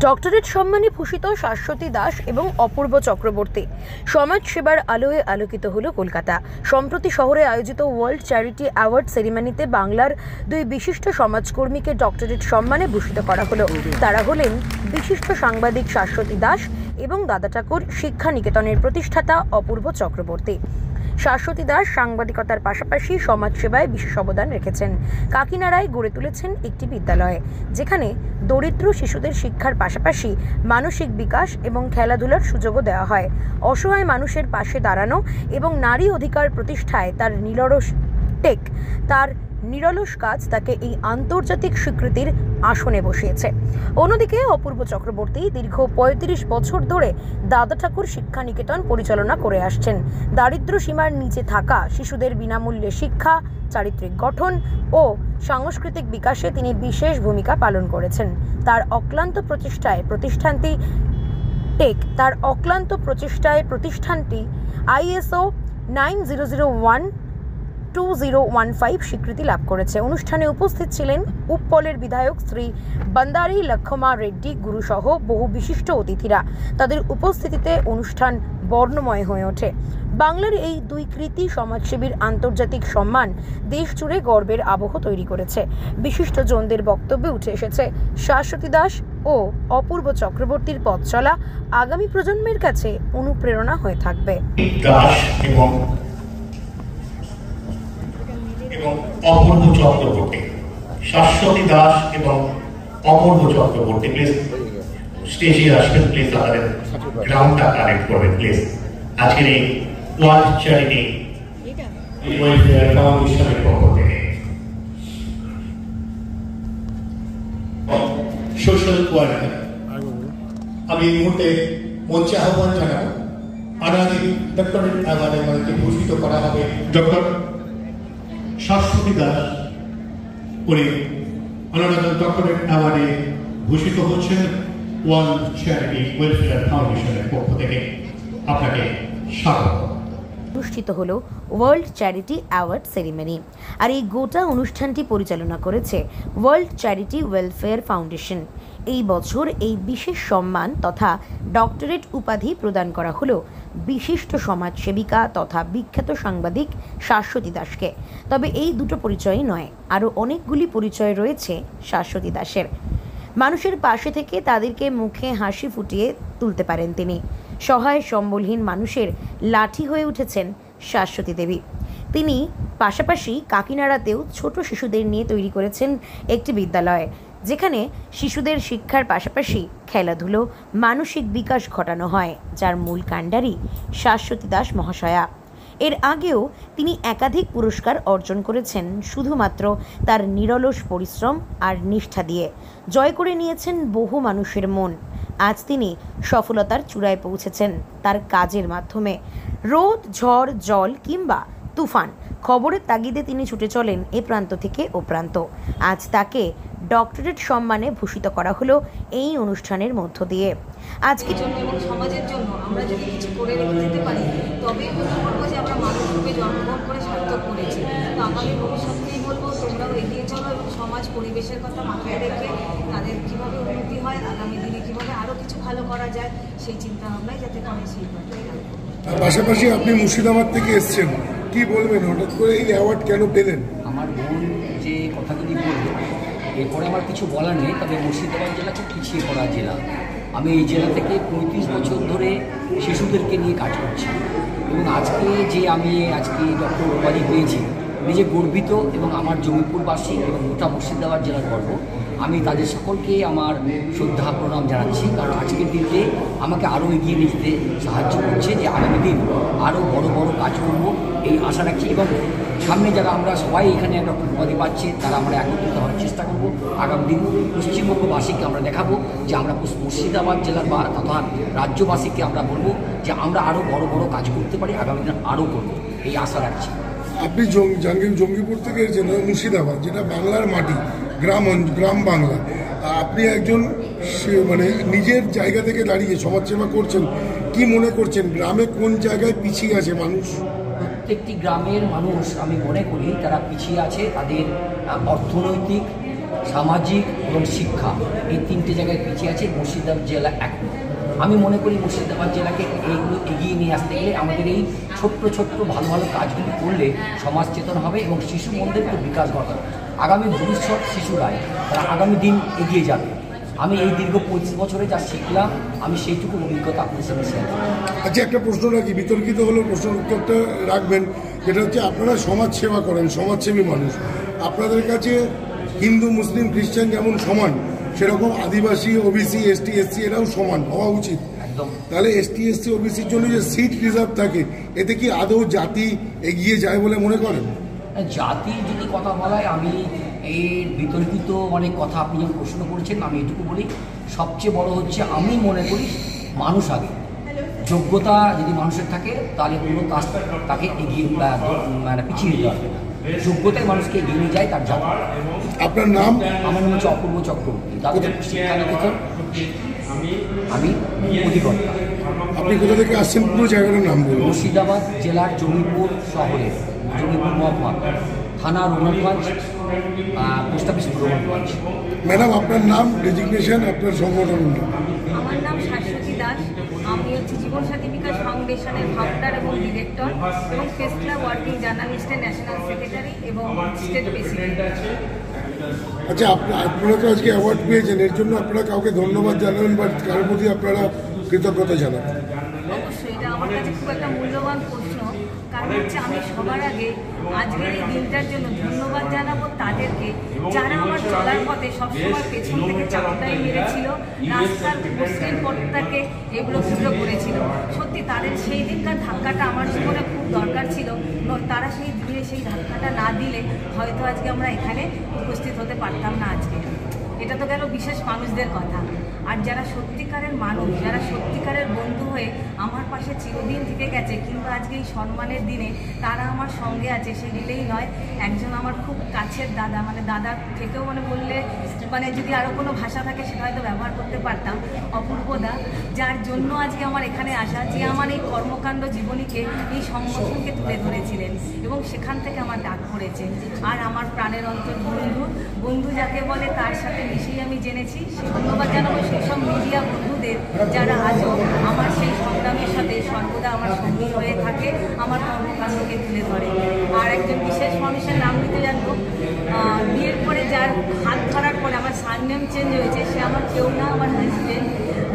Doctorate সম্মানে ভূষিত শাশ্বতী দাস এবং অপূর্ব চক্রবর্তী সমাজ সেবার আলোয় আলোকিত হলো কলকাতা। সম্প্রতি শহরে আয়োজিত ওয়ার্ল্ড চ্যারিটি অ্যাওয়ার্ড সেরিমনিতে বাংলার দুই বিশিষ্ট সমাজকর্মীকে ডক্টরেট সম্মানে ভূষিত করা হলো। তারা হলেন বিশিষ্ট সাংবাদিক শাশ্বতী দাস এবং দাদা ঠাকুর শিক্ষা নিকেতনের প্রতিষ্ঠাতা অপূর্ব চক্রবর্তী। শাশ্বতী দাস সাংবাদিকতার পাশাপাশি সমাজসেবায় বিশেষ অবদান রেখেছেন। কাকিনাড়ায় গড়ে তুলেছেন একটি বিদ্যালয়, যেখানে দরিদ্র শিশুদের শিক্ষার পাশাপাশি মানসিক বিকাশ এবং খেলাধুলার সুযোগও দেওয়া হয়। অসহায় মানুষের পাশে দাঁড়ানো এবং নারী অধিকার প্রতিষ্ঠায় তার নিরলস কাজ তাকে এই আন্তর্জাতিক স্বীকৃতির আসনে বসিয়েছে। অন্যদিকে অপূর্ব চক্রবর্তী দীর্ঘ ৩৫ বছর ধরে দাদা ঠাকুর শিক্ষা নিকেতন পরিচালনা করে আসছেন। দারিদ্র্য সীমার নিচে থাকা শিশুদের বিনামূল্যে শিক্ষা, চারিত্রিক গঠন ও সাংস্কৃতিক বিকাশে তিনি বিশেষ ভূমিকা পালন করেছেন। তার অক্লান্ত প্রতিষ্ঠানটি ISO 9001-2015 স্বীকৃতি লাভ করেছে। অনুষ্ঠানে উপস্থিত ছিলেন উপ্পলের বিধায়ক শ্রী বন্দারি লক্ষমা রেড্ডি গুরুসহ বহু বিশিষ্ট অতিথিরা। তাদের উপস্থিতিতে অনুষ্ঠান বর্ণময় হয়ে ওঠে। বাংলার এই দুই কৃতি সমাজসেবীর আন্তর্জাতিক সম্মান দেশ জুড়ে গর্বের আবহ তৈরি করেছে। বিশিষ্টজনদের বক্তব্যে উঠে এসেছে শাশ্বতী দাস ও অপূর্ব চক্রবর্তীর পথ চলা আগামী প্রজন্মের কাছে অনুপ্রেরণা হয়ে থাকবে। অপূর্ব চক্রবর্তী, শাশ্বতী দাস এবং অপূর্ব চক্রবর্তী প্লিজ স্টেজে আসবেন। প্লিজ আমাদের গ্রাউন্ডটা কানেক্ট করবেন প্লিজ। আজকের এই ওয়ার্ল্ড চ্যারিটি ওয়েলফেয়ার ফাউন্ডেশনের পক্ষ থেকে সোশ্যাল ওয়ার্কার আমি এই মুহূর্তে মঞ্চে আহ্বান জানাবো। আগামী ডক্টরেট অ্যাওয়ার্ডে আমাদেরকে ভূষিত করা হবে ডক্টর শাশ্বতী দাস উনি অনারাধন ডক্টরেট অ্যাওয়ার্ডে ভূষিত হচ্ছেন ওয়ার্ল্ড চ্যারিটি ওয়েলফেয়ার ফাউন্ডেশনের পক্ষ থেকে। আপনাকে স্বাগত। অনুষ্ঠিত হলো ওয়ার্ল্ড চ্যারিটি অ্যাওয়ার্ড সেরিমনি, আর এই গোটা অনুষ্ঠানটি পরিচালনা করেছে ওয়ার্ল্ড চ্যারিটি ওয়েলফেয়ার ফাউন্ডেশন। এই বছর এই বিশেষ সম্মান তথা ডক্টরেট উপাধি প্রদান করা হলো বিশিষ্ট সমাজসেবিকা তথা বিখ্যাত সাংবাদিক শাশ্বতী দাসকে। তবে এই দুটো পরিচয়ই নয়, আরও অনেকগুলি পরিচয় রয়েছে শাশ্বতী দাসের। মানুষের পাশে থেকে তাদেরকে মুখে হাসি ফুটিয়ে তুলতে পারেন তিনি। সহায় সম্বলহীন মানুষের লাঠি হয়ে উঠেছেন শাশ্বতী দেবী। তিনি পাশাপাশি কাকিনাড়াতেও ছোট শিশুদের নিয়ে তৈরি করেছেন একটি বিদ্যালয়, যেখানে শিশুদের শিক্ষার পাশাপাশি খেলাধুলো, মানসিক বিকাশ ঘটানো হয়, যার মূল কাণ্ডারি শাশ্বতী দাস মহাশয়া। এর আগেও তিনি একাধিক পুরস্কার অর্জন করেছেন শুধুমাত্র তার নিরলস পরিশ্রম আর নিষ্ঠা দিয়ে। জয় করে নিয়েছেন বহু মানুষের মন। আজ তিনি সফলতার চূড়ায় পৌঁছেছেন তার কাজের মাধ্যমে। রোদ, ঝড়, জল কিংবা তুফান, খবরের তাগিদে তিনি ছুটে চলেন এ প্রান্ত থেকে ও প্রান্ত। আজ তাকে ডক্টরেট সম্মানে ভূষিত করা হলো এই অনুষ্ঠানের মধ্য দিয়ে। আজকের জন্য এবং সমাজের জন্য আমরা যদি কিছু করে রেখে দিতে পারি, তবেই মনে করবো যে আমরা মানুষ রূপে জন্মগ্রহণ করে সার্থক করেছি। তো আগামী ভবিষ্যতেই বলবো তোমরাও এগিয়ে চলো এবং সমাজ পরিবেশের কথা মাথায় রেখে তাদের কীভাবে উন্নতি হয়, আগামী দিনে কীভাবে আরও কিছু ভালো করা যায় সেই চিন্তা ভাবনাই যাতে করে সেই কথাই রাখবো। পাশাপাশি আপনি মুর্শিদাবাদ থেকে এসছেন, কি বলবেন হঠাৎ করে এই অ্যাওয়ার্ড কেন পেলেন? আমার বোন যে কথাগুলি বলল, এরপরে আমার কিছু বলার নেই। তবে মুর্শিদাবাদ জেলা খুব পিছিয়ে পড়া জেলা। আমি এই জেলা থেকে 35 বছর ধরে শিশুদেরকে নিয়ে কাজ করছি এবং আমি আজকে ডক্টর উপাধি পেয়েছি, নিজে গর্বিত এবং আমার জমিপুরবাসী এবং গোটা মুর্শিদাবাদ জেলার গর্ব। আমি তাদের সকলকে আমার শ্রদ্ধা প্রণাম জানাচ্ছি, কারণ আজকের দিনকে আমাকে আরও এগিয়ে নিয়ে যেতে সাহায্য করছে, যে আগামী দিন আরও বড় বড় কাজ করব এই আশা রাখছি। এবং সামনে যারা আমরা সবাই এখানে একটা উপাধি পাচ্ছি, তারা আমরা একত্রিত হওয়ার চেষ্টা করব। আগামী দিন পশ্চিমবঙ্গবাসীকে আমরা দেখাবো যে আমরা মুর্শিদাবাদ জেলার তথা রাজ্যবাসীকে আমরা বলবো যে আমরা আরও বড় বড় কাজ করতে পারি, আগামী দিন আরও করব এই আশা রাখছি। আপনি জঙ্গিপুর থেকে এসেছেন, মুর্শিদাবাদ যেটা বাংলার মাটি, গ্রাম বাংলা। আপনি একজন মানে নিজের জায়গা থেকে দাঁড়িয়ে সমাজসেবা করছেন, কি মনে করছেন গ্রামে কোন জায়গায় পিছিয়ে আছে মানুষ? প্রত্যেকটি গ্রামের মানুষ আমি মনে করি তারা পিছিয়ে আছে। তাদের অর্থনৈতিক সামাজিক এবং শিক্ষা, এই তিনটে জায়গায় পিছিয়ে আছে মুর্শিদাবাদ জেলা এখন। আমি মনে করি মুর্শিদাবাদ জেলাকে এইগুলো এগিয়ে নিয়ে আসতে গেলে আমাদের এই ছোট্ট ছোট্ট ভালো ভালো কাজগুলি করলে সমাজ চেতন হবে এবং শিশু মন্দিরকে বিকাশ ঘটাবে। আগামী ভবিষ্যৎ শিশুরাই তারা আগামী দিন এগিয়ে যাবে। আমি এই দীর্ঘ 25 বছরে যা শিখলাম আমি সেইটুকু অভিজ্ঞতা আপনার সাথে শেয়ার করি। আচ্ছা, একটা প্রশ্ন রাখি, বিতর্কিত হলেও প্রশ্নের উত্তরটা রাখবেন, যেটা হচ্ছে আপনারা সমাজ সেবা করেন, সমাজসেবী মানুষ। আপনাদের কাছে হিন্দু, মুসলিম, খ্রিস্টান যেমন সমান, সেরকম আদিবাসী, ওবিসি, এসটি, এসসি এরাও সমান হওয়া উচিত। একদম। তাহলে এসটি, এসসি, ওবিসির জন্য যে সিট রিজার্ভ থাকে, এতে কি আদৌ জাতি এগিয়ে যায় বলে মনে করেন? জাতি যদি কথা বলায়, আমি এর বিতর্কিত অনেক কথা আপনি যখন প্রশ্ন করেছেন, আমি এটুকু বলি, সবচেয়ে বড় হচ্ছে আমি মনে করি মানুষ আগে। যোগ্যতা যদি মানুষের থাকে তাহলে কোনো কাজ তাকে এগিয়ে মানে পিছিয়ে দিতে পারবে না। যোগ্যতায় মানুষকে এগিয়ে নিয়ে যায় তার জাতি। আপনার নাম? আমার নাম হচ্ছে অপূর্ব চক্রবর্তী, তাদের শিক্ষানিকেতন, আমি অধিকর্তা। আপনি কোথা থেকে আসছেন, পুরো জায়গাটার নাম বলুন। মুর্শিদাবাদ জেলার জঙ্গিপুর শহরের, জঙ্গিপুর মহকুমা, থানা Raghunathganj, post office Raghunathganj. Madam, আপনার নাম, ডেজিগনেশন, আপনার সংগঠন? আমার নাম শাশ্বতী দাস। আমি হচ্ছে জীবনসাথী বিকাশ ফাউন্ডেশনের ফাউন্ডার এবং ডিরেক্টর এবং প্রেস ক্লাব ওয়ার্কিং জার্নালিস্টের ন্যাশনাল সেক্রেটারি এবং স্টেট প্রেসিডেন্ট। আচ্ছা, আপনারা তো আজকে অ্যাওয়ার্ড পেয়েছেন, এর জন্য আপনারা কাউকে ধন্যবাদ জানাবেন বা কারোর প্রতি আপনারা কৃতজ্ঞতা জানাবেন? অবশ্যই, এটা আমার কাছে খুব একটা মূল্যবান প্রশ্ন। কারণ হচ্ছে আমি সবার আগে আজকের এই দিনটার জন্য ধন্যবাদ জানাবো তাদেরকে, যারা আমার চলার পথে সবসময় পেছন থেকে চাপটাই মেরেছিল, রাস্তার মসৃণ পথটাকে এগুলো করেছিল। সত্যি তাদের সেই দিনকার ধাক্কাটা আমার জীবনে খুব দরকার ছিল। তারা সেই দিনে সেই ধাক্কাটা না দিলে হয়তো আজকে আমরা এখানে উপস্থিত হতে পারতাম না। আজকে এটা তো গেল বিশেষ মানুষদের কথা। আর যারা সত্যিকারের মানুষ, যারা সত্যিকারের বন্ধু হয়ে আমার পাশে চিরদিন থেকে গেছে, কিংবা আজকে এই সম্মানের দিনে তারা আমার সঙ্গে আছে, সে দিলেই নয়, একজন আমার খুব কাছের দাদা, মানে দাদার থেকেও বললে যদি আরও কোনো ভাষা থাকে সেটা হয়তো ব্যবহার করতে পারতাম, অপূর্বদা, যার জন্য আজকে আমার এখানে আসা, যে আমার এই কর্মকাণ্ড জীবনীকে, এই সংগঠনকে তুলে ধরেছিলেন এবং সেখান থেকে আমার ডাক পড়েছে। আর আমার প্রাণের অন্তর বন্ধু যাকে বলে, তার সাথে মিশেই আমি জেনেছি। ধন্যবাদ জানাবো সেসব মিডিয়া বন্ধুদের যারা আজও আমার সেই সংগ্রামের সাথে সর্বদা আমার সঙ্গী হয়ে থাকে, আমার কর্মকাণ্ডকে তুলে ধরে। আর একজন বিশেষ মানুষের নাম দিতে জানবো, বিয়ের পরে যার হাত ধরার পরে আমার সারনেম চেঞ্জ হয়েছে, সে আমার কেউ না, আমার হাজবেন্ড,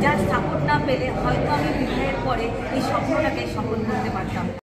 যার সাপোর্ট না পেলে হয়তো আমি বিবাহের পরে এই স্বপ্নটাকে সফল করতে পারতাম।